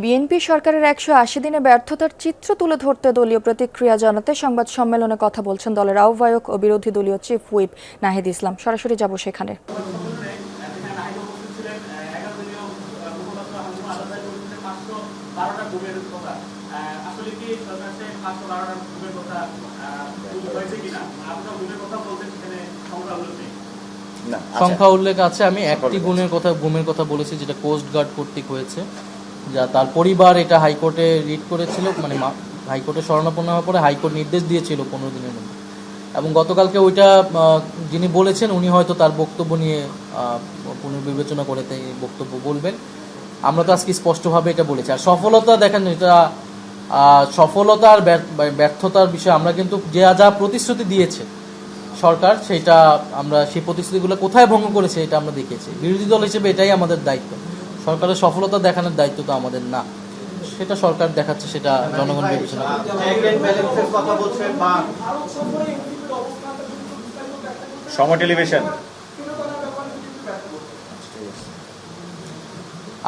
BNP সরকারের ১৮০ দিনে ব্যর্থতার চিত্র তুলে ধরতে দলীয় প্রতিক্রিয়া জানাতে সংবাদ সম্মেলনে কথা বলছেন দলের আহ্বায়ক ও বিরোধী দলীয় চিফ হুইপ নাহিদ ইসলাম। সরাসরি যাব সেখানে। সংখ্যা উল্লেখ আছে। আমি একটি গুমের কথা বলেছি, যেটা কোস্ট গার্ড কর্তৃক হয়েছে, যা তার পরিবার এটা হাইকোর্টে রিট করেছিল, মানে হাইকোর্টে শরণাপন্ন হওয়ার পরে হাইকোর্ট নির্দেশ দিয়েছিল 15 দিনের মধ্যে, এবং গতকালকে ওইটা যিনি বলেছেন উনি হয়তো তার বক্তব্য নিয়ে পুনর্বিবেচনা করে বক্তব্য বলবেন। আমরা তো আজকে স্পষ্টভাবে এটা বলেছি। আর সফলতা দেখেন, এটা সফলতা আর ব্যর্থতার বিষয় আমরা কিন্তু যা প্রতিশ্রুতি দিয়েছে সরকার, সেটা আমরা সেই প্রতিশ্রুতিগুলো কোথায় ভঙ্গ করেছে এটা আমরা দেখেছি। বিরোধী দল হিসেবে এটাই আমাদের দায়িত্ব। সরকারের সফলতা দেখানোর দায়িত্ব তো আমাদের না, সেটা সরকার দেখাচ্ছে, সেটা জনগণ বিবেচনা করবে।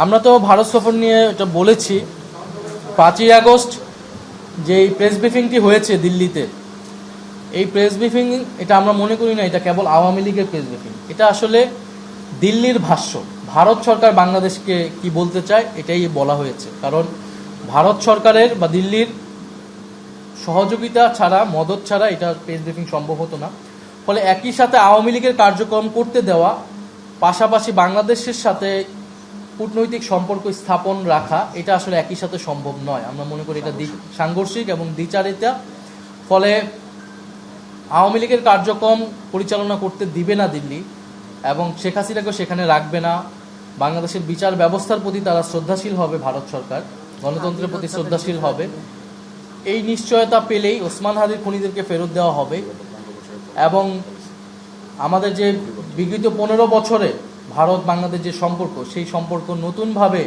আমরা তো ভারত সফর নিয়ে এটা বলেছি। 5ই আগস্ট যে প্রেস ব্রিফিংটি হয়েছে দিল্লিতে, এই প্রেস ব্রিফিং এটা আমরা মনে করি না এটা কেবল আওয়ামী লীগের প্রেস ব্রিফিং। এটা আসলে দিল্লির ভাষ্য। ভারত সরকার বাংলাদেশকে কি বলতে চায় এটাই বলা হয়েছে। কারণ ভারত সরকারের বা দিল্লির সহযোগিতা ছাড়া, মদত ছাড়া এটা প্রেস ব্রিফিং সম্ভব হতো না। ফলে একই সাথে আওয়ামী লীগের কার্যক্রম করতে দেওয়া, পাশাপাশি বাংলাদেশের সাথে কূটনৈতিক সম্পর্ক স্থাপন রাখা, এটা আসলে একই সাথে সম্ভব নয়। আমরা মনে করি এটা সাংঘর্ষিক এবং দ্বিচারিতা। ফলে আওয়ামী লীগের কার্যক্রম পরিচালনা করতে দিবে না দিল্লি, এবং শেখ হাসিনাকেও সেখানে রাখবে না। বাংলাদেশের বিচার ব্যবস্থার প্রতি তারা শ্রদ্ধাশীল হবে, ভারত সরকার গণতন্ত্রের প্রতি শ্রদ্ধাশীল হবে। এই নিশ্চয়তা পেলেই ওসমান হাদির খুনিদেরকে ফেরত দেওয়া হবে, এবং আমাদের যে বিগত 15 বছরে ভারত বাংলাদেশ যে সম্পর্ক, সেই সম্পর্ক নতুনভাবে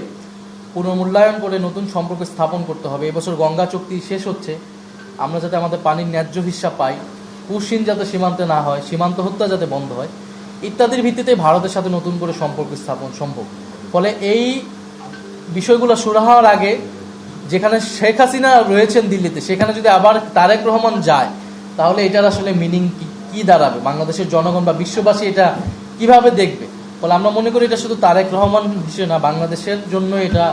পুনর্মূল্যায়ন করে নতুন সম্পর্ক স্থাপন করতে হবে। এবছর গঙ্গা চুক্তি শেষ হচ্ছে, আমরা যাতে আমাদের পানির ন্যায্য হিস্সা পাই, কুশিন যাতে সীমান্তে না হয়, সীমান্ত হত্যা যাতে বন্ধ হয়, ইত্যাদির ভিত্তিতে ভারতের সাথে নতুন করে সম্পর্ক স্থাপন সম্ভব। ফলে এই বিষয়গুলো শুরু হওয়ার আগে, যেখানে শেখ হাসিনা রয়েছেন দিল্লিতে, সেখানে যদি আবার তারেক রহমান যায়, তাহলে এটার আসলে মিনিং কি দাঁড়াবে, বাংলাদেশের জনগণ বা বিশ্ববাসী এটা কিভাবে দেখবে। ফলে আমরা মনে করি এটা শুধু তারেক রহমান হিসেবে না, বাংলাদেশের জন্য এটা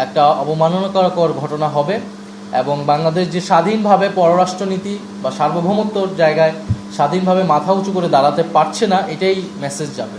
একটা অবমাননাকর ঘটনা হবে, এবং বাংলাদেশ যে স্বাধীনভাবে পররাষ্ট্রনীতি বা সার্বভৌমত্বর জায়গায় স্বাধীনভাবে মাথা উঁচু করে দাঁড়াতে পারছে না, এটাই মেসেজ যাবে।